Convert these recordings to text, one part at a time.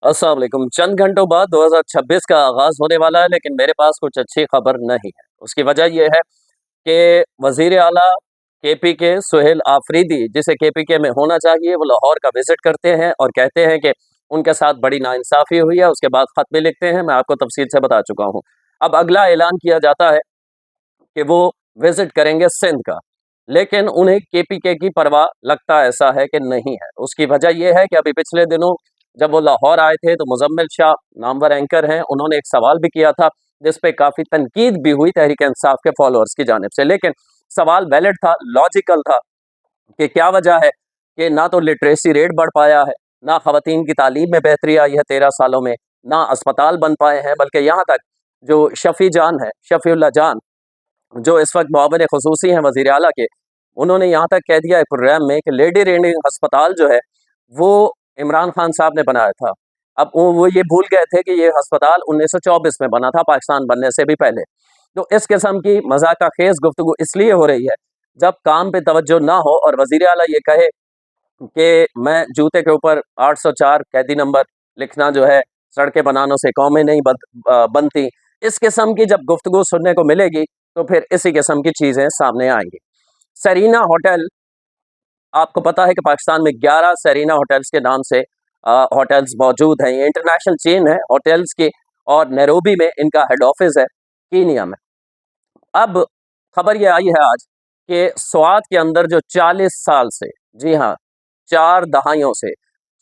अस्सलाम वालेकुम। चंद घंटों बाद 2026 का आगाज़ होने वाला है, लेकिन मेरे पास कुछ अच्छी खबर नहीं है। उसकी वजह ये है कि वज़ीर आला केपीके सुहेल आफरीदी, जिसे केपीके में होना चाहिए, वो लाहौर का विज़िट करते हैं और कहते हैं कि उनके साथ बड़ी नाइंसाफ़ी हुई है। उसके बाद ख़त भी लिखते हैं, मैं आपको तफ़सील से बता चुका हूँ। अब अगला ऐलान किया जाता है कि वो विज़िट करेंगे सिंध का, लेकिन उन्हें केपीके की परवाह लगता ऐसा है कि नहीं है। उसकी वजह ये है कि अभी पिछले दिनों जब वो लाहौर आए थे तो मुज़म्मिल शाह नामवर एंकर हैं, उन्होंने एक सवाल भी किया था, जिस पे काफ़ी तनकीद भी हुई तहरीक-ए-इंसाफ के फॉलोअर्स की जानिब से। लेकिन सवाल वैलिड था, लॉजिकल था कि क्या वजह है कि ना तो लिटरेसी रेट बढ़ पाया है, ना ख़वातीन की तालीम में बेहतरी आई है 13 सालों में, ना अस्पताल बन पाए हैं, बल्कि यहाँ तक जो शफ़ी जान है, शफ़ीउल्लाह जान, जो इस वक़्त मुआविन ख़ुसूसी हैं वज़ीर आला के, उन्होंने यहाँ तक कह दिया है प्रोग्राम में कि लेडी रीडिंग अस्पताल जो है, वो इमरान खान साहब ने बनाया था। अब वो ये भूल गए थे कि ये अस्पताल 1924 में बना था, पाकिस्तान बनने से भी पहले। तो इस किस्म की मज़ाक़-ख़ेज़ गुफ्तगू इसलिए हो रही है, जब काम पे तवज्जो ना हो और वज़ीर आला ये कहे कि मैं जूते के ऊपर 804 कैदी नंबर लिखना जो है, सड़कें बनानों से कौमें नहीं बनती। इस किस्म की जब गुफ्तगू सुनने को मिलेगी, तो फिर इसी किस्म की चीज़ें सामने आएँगी। सेरीना होटल, आपको पता है कि पाकिस्तान में 11 सेरीना होटल्स के नाम से होटल्स मौजूद हैं। ये इंटरनेशनल चेन है होटल्स की और नैरोबी में इनका हेड ऑफिस है, कीनिया में। अब खबर ये आई है आज कि स्वात के अंदर जो 40 साल से, जी हाँ, 4 दहाइयों से,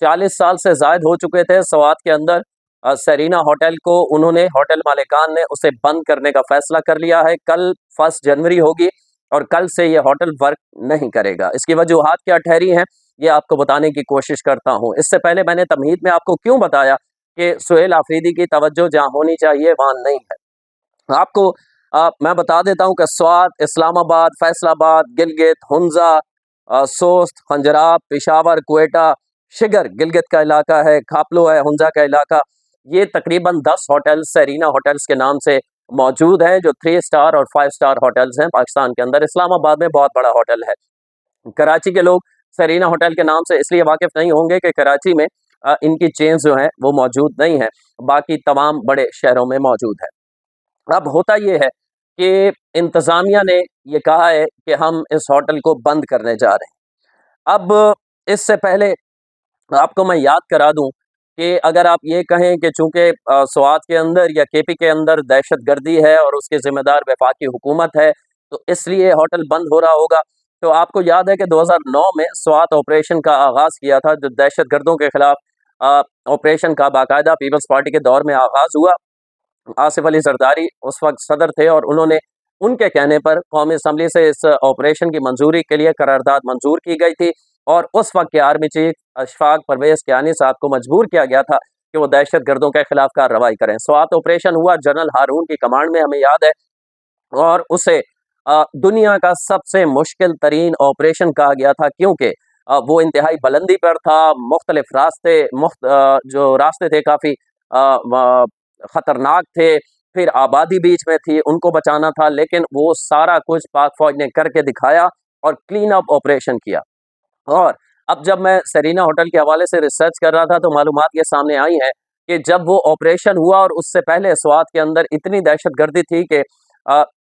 40 साल से ज़ायद हो चुके थे स्वात के अंदर सेरीना होटल को, उन्होंने होटल मालिकान ने उसे बंद करने का फैसला कर लिया है। कल 1 जनवरी होगी और कल से ये होटल वर्क नहीं करेगा। इसकी वजूहात क्या ठहरी हैं, ये आपको बताने की कोशिश करता हूँ। इससे पहले मैंने तमहीद में आपको क्यों बताया कि सुहेल आफरीदी की तवज्जो जहाँ होनी चाहिए वहाँ नहीं है। आपको मैं बता देता हूँ कि स्वात, इस्लामाबाद, फैसलाबाद, गिलगित, हुंज़ा, सोस्त, खंजराब, पेशावर, क्वेटा, शिगर गिलगित का इलाका है, खापलो है हुंज़ा का इलाका। ये तकरीबन 10 होटल्स सेरीना होटल्स के नाम से मौजूद हैं, जो 3 स्टार और 5 स्टार होटल्स हैं पाकिस्तान के अंदर। इस्लामाबाद में बहुत बड़ा होटल है। कराची के लोग सेरीना होटल के नाम से इसलिए वाकिफ़ नहीं होंगे कि कराची में इनकी चेन्स जो हैं वो मौजूद नहीं हैं, बाकी तमाम बड़े शहरों में मौजूद है। अब होता ये है कि इंतज़ामिया ने ये कहा है कि हम इस होटल को बंद करने जा रहे हैं। अब इससे पहले आपको मैं याद करा दूँ कि अगर आप ये कहें कि चूँकि स्वात के अंदर या केपी के अंदर दहशतगर्दी है और उसकी ज़िम्मेदार वफाकी हुकूमत है, तो इसलिए होटल बंद हो रहा होगा। तो आपको याद है कि 2009 में स्वात ऑपरेशन का आगाज़ किया था, जो दहशतगर्दों के खिलाफ ऑपरेशन का बाकायदा पीपल्स पार्टी के दौर में आगाज़ हुआ। आसिफ अली जरदारी उस वक़्त सदर थे और उन्होंने उनके कहने पर कौमी असम्बली से इस ऑपरेशन की मंजूरी के लिए करारदाद मंजूर की गई थी और उस वक़्त के आर्मी चीफ अशफाक परवेज़ कियानी साहब को मजबूर किया गया था कि वो दहशतगर्दों के खिलाफ कार्रवाई करें। स्वात ऑपरेशन हुआ, जनरल हारून की कमांड में, हमें याद है, और उसे दुनिया का सबसे मुश्किल तरीन ऑपरेशन कहा गया था, क्योंकि वो इंतहाई बुलंदी पर था, मुख्तलिफ रास्ते जो रास्ते थे काफ़ी खतरनाक थे, फिर आबादी बीच में थी, उनको बचाना था, लेकिन वो सारा कुछ पाक फ़ौज ने करके दिखाया और क्लीन अप ऑपरेशन किया। और अब जब मैं सेरीना होटल के हवाले से रिसर्च कर रहा था तो मालूमात ये सामने आई हैं कि जब वो ऑपरेशन हुआ और उससे पहले स्वात के अंदर इतनी दहशतगर्दी थी कि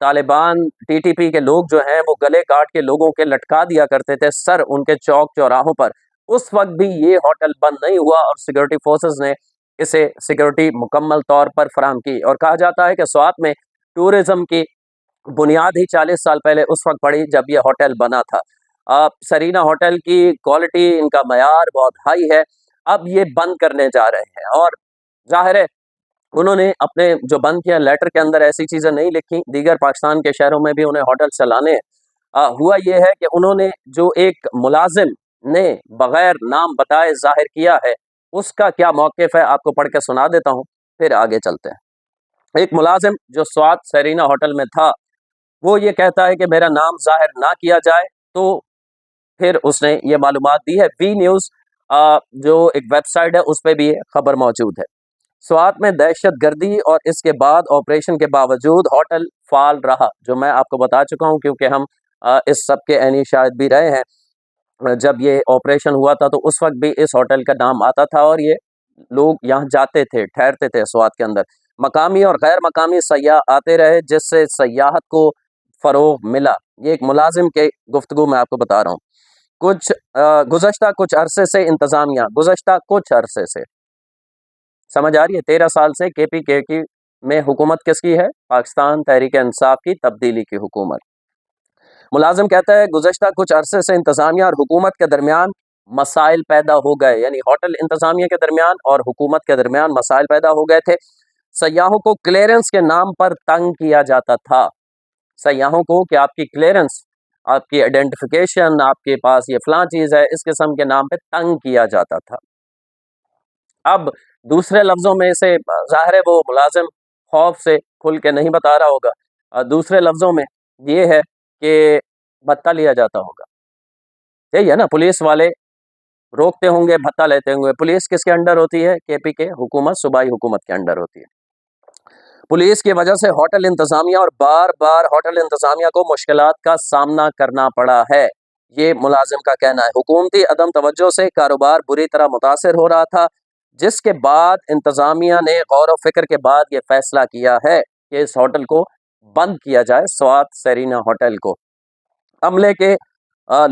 तालिबान, टीटीपी के लोग जो हैं वो गले काट के लोगों के लटका दिया करते थे सर उनके चौक-चौराहों पर। उस वक़्त भी ये होटल बंद नहीं हुआ और सिक्योरिटी फोर्सेस ने इसे सिक्योरिटी मुकम्मल तौर पर फराहम की और कहा जाता है कि स्वात में टूरिज़्म की बुनियाद ही 40 साल पहले उस वक़्त पड़ी जब ये होटल बना था। सरीना होटल की क्वालिटी, इनका मयार बहुत हाई है। अब ये बंद करने जा रहे हैं और ज़ाहिर है उन्होंने अपने जो बंद किया लेटर के अंदर ऐसी चीज़ें नहीं लिखी, दीगर पाकिस्तान के शहरों में भी उन्हें होटल चलाने हैं। हुआ ये है कि उन्होंने जो एक मुलाज़िम ने बग़ैर नाम बताए ज़ाहिर किया है, उसका क्या मौक़िफ़ है आपको पढ़ के सुना देता हूँ, फिर आगे चलते हैं। एक मुलाज़िम जो स्वात सेरीना होटल में था, वो ये कहता है कि मेरा नाम ज़ाहिर ना किया जाए, तो फिर उसने ये मालूमात दी है। वी न्यूज़ जो एक वेबसाइट है उस पे भी ये खबर मौजूद है। स्वात में दहशतगर्दी और इसके बाद ऑपरेशन के बावजूद होटल फ़ाल रहा, जो मैं आपको बता चुका हूँ क्योंकि हम इस सब के ऐनी शाहिद भी रहे हैं। जब ये ऑपरेशन हुआ था तो उस वक़्त भी इस होटल का नाम आता था और ये लोग यहाँ जाते थे, ठहरते थे स्वात के अंदर। मकामी और गैर मकामी सयाह आते रहे, जिससे सयाहत को फ़रोग़ मिला। ये एक मुलाज़िम के गुफ्तगू मैं आपको बता रहा हूँ। गुज़श्ता कुछ अरसे से इंतज़ामिया, गुज़श्ता कुछ अरसे से, समझ आ रही है? 13 साल से केपीके की में हुकूमत किसकी है? पाकिस्तान तहरीक-ए-इंसाफ की तब्दीली की हुकूमत। मुलाज़िम कहता है गुज़श्ता कुछ अरसे से इंतज़ामिया और हुकूमत के दरमियान मसाइल पैदा हो गए, यानी होटल इंतज़ामिया के दरमियान और हुकूमत के दरमियान मसाइल पैदा हो गए थे। सयाहों को क्लियरेंस के नाम पर तंग किया जाता था। सयाहों को कि आपकी क्लियरेंस, आपकी आइडेंटिफिकेशन, आपके पास ये फलां चीज़ है, इस किस्म के नाम पे तंग किया जाता था। अब दूसरे लफ्ज़ों में इसे ज़ाहिर है वो मुलाज़िम खौफ से खुल के नहीं बता रहा होगा। दूसरे लफ्ज़ों में ये है कि भत्ता लिया जाता होगा। यही है ना, पुलिस वाले रोकते होंगे, भत्ता लेते होंगे। पुलिस किसके अंडर होती है? केपीके हुकूमत, सूबाई हुकूमत के अंडर होती है। पुलिस की वजह से होटल इंतज़ामिया और बार-बार होटल इंतज़ामिया को मुश्किलात का सामना करना पड़ा है, ये मुलाज़िम का कहना है। हुकूमती अदम तवज्जो से कारोबार बुरी तरह मुतासिर हो रहा था, जिसके बाद इंतज़ामिया ने गौर व फ़िक्र के बाद ये फ़ैसला किया है कि इस होटल को बंद किया जाए, स्वात सेरीना होटल को। अमले के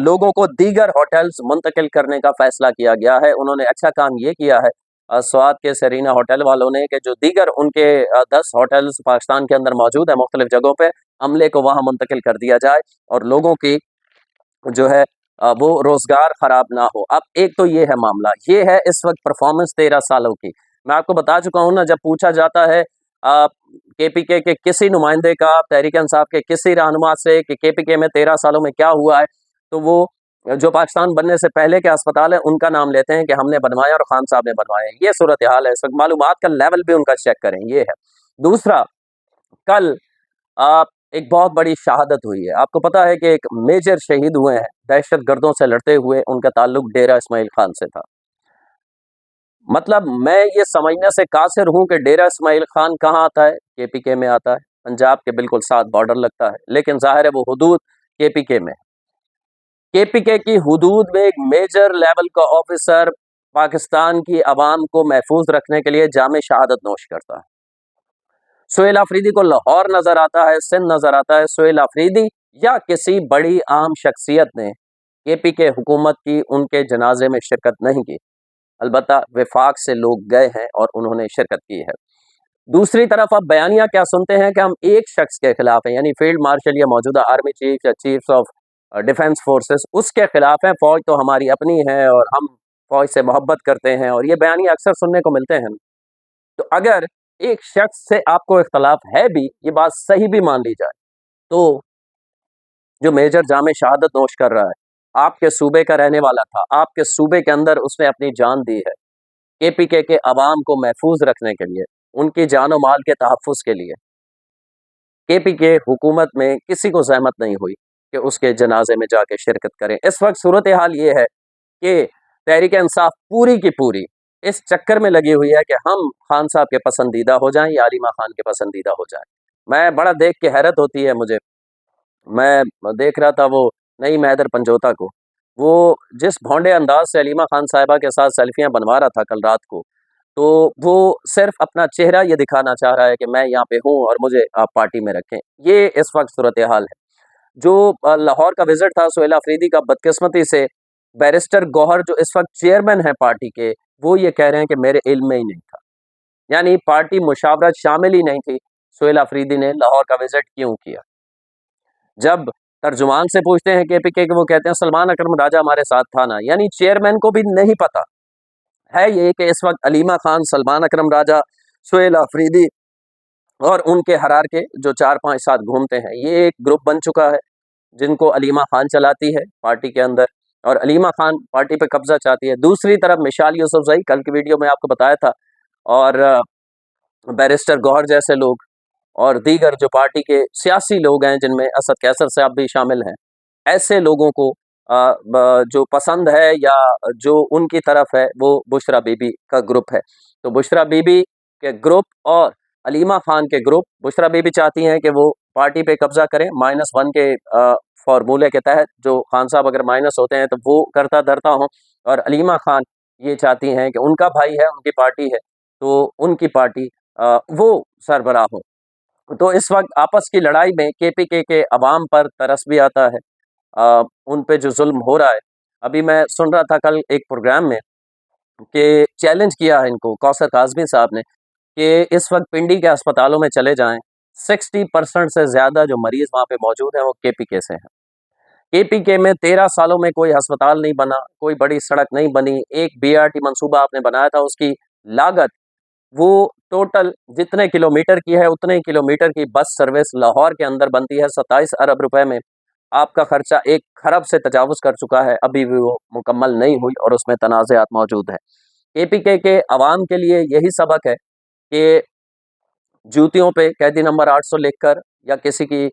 लोगों को दीगर होटल्स मुंतकिल करने का फ़ैसला किया गया है। उन्होंने अच्छा काम ये किया है स्वात के सेरीना होटल वालों ने कि जो दीगर उनके 10 होटल्स पाकिस्तान के अंदर मौजूद है मुख्तलिफ जगहों पे, अमले को वहाँ मुंतकिल कर दिया जाए और लोगों की जो है वो रोज़गार ख़राब ना हो। अब एक तो ये है मामला, ये है इस वक़्त परफ़ॉर्मेंस 13 सालों की। मैं आपको बता चुका हूँ ना, जब पूछा जाता है केपीके के किसी नुमाइंदे का, तहरीक-ए-इंसाफ के किसी रहनुमा से कि केपीके में 13 सालों में क्या हुआ है, तो वो जो पाकिस्तान बनने से पहले के अस्पताल हैं, उनका नाम लेते हैं कि हमने बनवाए और खान साहब ने बनवाए। ये सूरत-ए-हाल है इस वक़्त, मालूमात का लेवल भी उनका चेक करें, ये है। दूसरा, कल एक बहुत बड़ी शहादत हुई है। आपको पता है कि एक मेजर शहीद हुए हैं, दहशतगर्दों से लड़ते हुए, उनका ताल्लुक डेरा इस्माइल खान से था। मतलब मैं ये समझने से कासिर हूँ कि डेरा इस्माइल खान कहाँ आता है? केपीके में आता है, पंजाब के बिल्कुल साथ बॉर्डर लगता है, लेकिन ज़ाहिर है वो हुदूद केपीके में है। केपीके की हुदूद में एक मेजर लेवल का ऑफिसर पाकिस्तान की अवाम को महफूज रखने के लिए जामे शहादत नोश करता है। सुहेल आफरीदी को लाहौर नजर आता है, सिंध नजर आता है। सुहेल आफरीदी या किसी बड़ी आम शख्सियत ने केपीके हुकूमत की उनके जनाजे में शिरकत नहीं की, अलबत्ता विफाक से लोग गए हैं और उन्होंने शिरकत की है। दूसरी तरफ आप बयानिया क्या सुनते हैं कि हम एक शख्स के खिलाफ हैं, यानी फील्ड मार्शल या मौजूदा आर्मी चीफ या चीफ्स ऑफ डिफेंस फोर्सेस, उसके खिलाफ है। फौज तो हमारी अपनी है और हम फौज से मोहब्बत करते हैं, और ये बयानिया अक्सर सुनने को मिलते हैं। तो अगर एक शख्स से आपको इख्तलाफ है भी, ये बात सही भी मान ली जाए, तो जो मेजर जामे शहादत नोश कर रहा है, आपके सूबे का रहने वाला था, आपके सूबे के अंदर उसने अपनी जान दी है केपीके के अवाम को महफूज रखने के लिए, उनकी जान और माल के तहफ़्फ़ुज़ के लिए। केपीके हुकूमत में किसी को ज़हमत नहीं हुई कि उसके जनाजे में जाके शिरकत करें। इस वक्त सूरत हाल ये है कि तहरीक-ए-इंसाफ पूरी की पूरी इस चक्कर में लगी हुई है कि हम खान साहब के पसंदीदा हो जाएं या अलीमा खान के पसंदीदा हो जाएं। मैं बड़ा देख के हैरत होती है मुझे। मैं देख रहा था वो नईम हैदर पंजोता को, वो जिस भोंडे अंदाज से अलीमा खान साहिबा के साथ सेल्फियां बनवा रहा था कल रात को, तो वो सिर्फ अपना चेहरा ये दिखाना चाह रहा है कि मैं यहाँ पे हूँ और मुझे आप पार्टी में रखें। ये इस वक्त सूरत हाल है। जो लाहौर का विजिट था सुहेल आफरीदी का, बदकिस्मती से बैरिस्टर गौहर जो इस वक्त चेयरमैन है पार्टी के, वो ये कह रहे हैं कि मेरे इल्म में ही नहीं था, यानी पार्टी मुशावरत शामिल ही नहीं थी। सुहेल आफरीदी ने लाहौर का विजिट क्यों किया? जब तर्जुमान से पूछते हैं केपीके के, वो कहते हैं सलमान अकरम राजा हमारे साथ था ना, यानी चेयरमैन को भी नहीं पता है ये कि इस वक्त अलीमा खान, सलमान अकरम राजा, सुहेल आफरीदी और उनके हरार के जो 4-5 साथ घूमते हैं, ये एक ग्रुप बन चुका है जिनको अलीमा खान चलाती है पार्टी के अंदर, और अलीमा खान पार्टी पे कब्जा चाहती है। दूसरी तरफ मिशाल यूसुफजई, कल की वीडियो में आपको बताया था, और बैरिस्टर गौहर जैसे लोग और दीगर जो पार्टी के सियासी लोग हैं, जिनमें असद कैसर साहब भी शामिल हैं, ऐसे लोगों को जो पसंद है या जो उनकी तरफ है, वो बुशरा बीबी का ग्रुप है। तो बुशरा बीबी के ग्रुप और अलीमा खान के ग्रुप, बुशरा बीबी चाहती हैं कि वो पार्टी पे कब्जा करें -1 के फॉर्मूले के तहत, जो खान साहब अगर माइनस होते हैं तो वो करता धरता हों, और अलीमा खान ये चाहती हैं कि उनका भाई है, उनकी पार्टी है, तो उनकी पार्टी वो सरबराह हो। तो इस वक़्त आपस की लड़ाई में केपीके के अवाम पर तरस भी आता है। उन पे जो ज़ुल्म हो रहा है, अभी मैं सुन रहा था कल एक प्रोग्राम में कि चैलेंज किया है इनको कौसर काज़मी साहब ने कि इस वक़्त पिंडी के अस्पतालों में चले जाएँ, 60% से ज़्यादा जो मरीज़ वहाँ पे मौजूद हैं, वो केपीके से हैं। केपीके में 13 सालों में कोई अस्पताल नहीं बना, कोई बड़ी सड़क नहीं बनी, एक बीआरटी मंसूबा आपने बनाया था, उसकी लागत वो टोटल जितने किलोमीटर की है, उतने ही किलोमीटर की बस सर्विस लाहौर के अंदर बनती है, 27 अरब रुपए में आपका खर्चा 1 खरब से तजावुज़ कर चुका है, अभी भी वो मुकम्मल नहीं हुई और उसमें तनाज़ात मौजूद हैं। केपीके के अवाम के लिए यही सबक है कि जूतियों पे कैदी नंबर 800 लिखकर या किसी की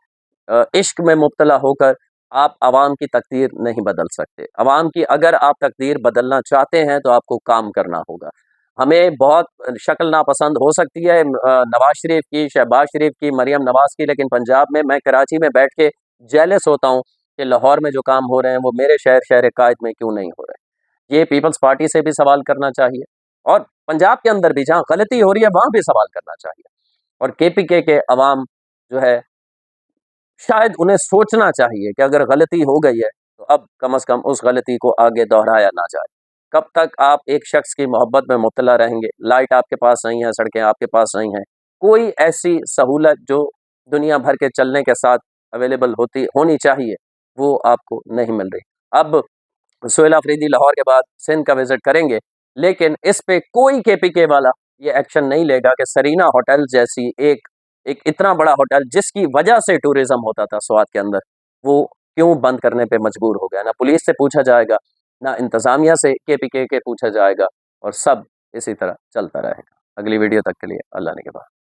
इश्क में मुब्तला होकर आप अवाम की तकदीर नहीं बदल सकते। अवाम की अगर आप तकदीर बदलना चाहते हैं तो आपको काम करना होगा। हमें बहुत शक्ल नापसंद हो सकती है नवाज़ शरीफ की, शहबाज शरीफ की, मरियम नवाज़ की, लेकिन पंजाब में मैं कराची में बैठ के जेलस होता हूँ कि लाहौर में जो काम हो रहे हैं वो मेरे शहर शहर कायद में क्यों नहीं हो रहे। ये पीपल्स पार्टी से भी सवाल करना चाहिए और पंजाब के अंदर भी जहाँ गलती हो रही है वहाँ भी सवाल करना चाहिए। और केपीके के अवाम जो है शायद उन्हें सोचना चाहिए कि अगर गलती हो गई है तो अब कम से कम उस गलती को आगे दोहराया ना जाए। कब तक आप एक शख्स की मोहब्बत में मुब्तला रहेंगे? लाइट आपके पास नहीं है, सड़कें आपके पास नहीं हैं। कोई ऐसी सहूलत जो दुनिया भर के चलने के साथ अवेलेबल होनी चाहिए, वो आपको नहीं मिल रही। अब सुहेल अफरीदी लाहौर के बाद सिंध का विज़िट करेंगे, लेकिन इस पे कोई केपीके वाला ये एक्शन नहीं लेगा कि सरीना होटल जैसी एक एक इतना बड़ा होटल जिसकी वजह से टूरिज़्म होता था स्वात के अंदर, वो क्यों बंद करने पे मजबूर हो गया? ना पुलिस से पूछा जाएगा, ना इंतज़ामिया से केपीके के पूछा जाएगा और सब इसी तरह चलता रहेगा। अगली वीडियो तक के लिए अल्लाह ने के बाद।